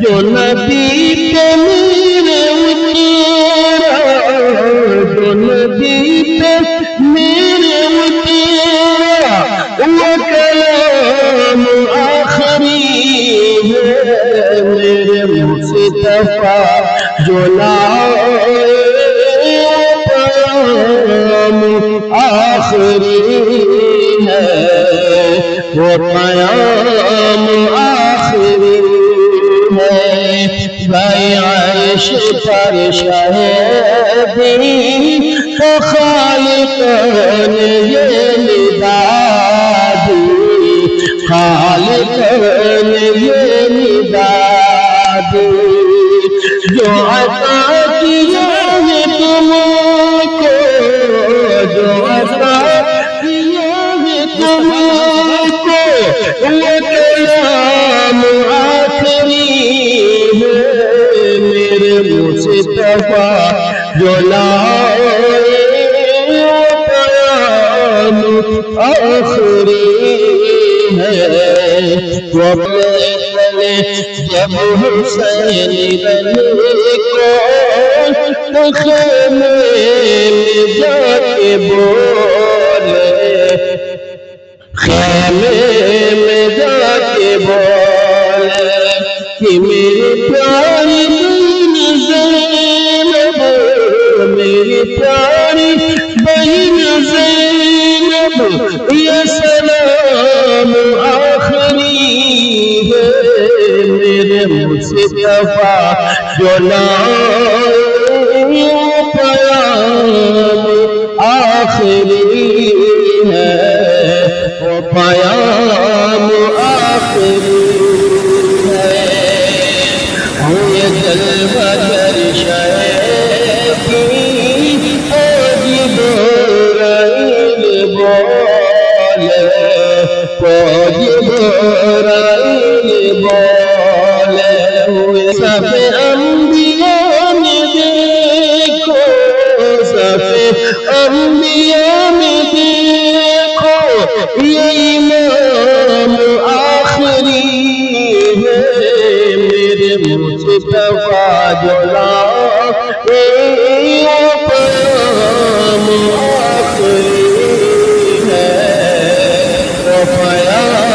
جو نبی پہ میرے اترا، جو نبی پہ میرے اترا، وہ کلام آخری ہے میرے مصطفیٰ جو لائے پیام آخری ہے، وہ پیام آخری ہے۔ بھائی عرش پر شاہدی تو خالق نے یہ ندا دی، خالق نے یہ ندا دی، جو عطا کیا ہے تم کو، جو عطا کیا ہے تم کو، وہ کلام آخری ہے میرے مصطفیٰ جو لائے پیام آخری ہے۔ وہ پہلے جب حسین علی کو خیمے میں جا کے بولے، خیمے میں جا کے بولے کہ میری پیاری بہن زینب، میری پیاری بہن زینب، یہ سلام آخری ہے میرے مصطفیٰ جو لائے پیام آخری ہے، وہ پیام آخری ہے۔ یہ جلوہ گر شیخی او جبرائیل بولے، او جبرائیل بولے، سب انبیاء میں دیکھو، سب انبیاء میں دیکھو، یہ امام آخری ہے میرے مصطفیٰ جو لائے پیام آخری ہے، وہ پیام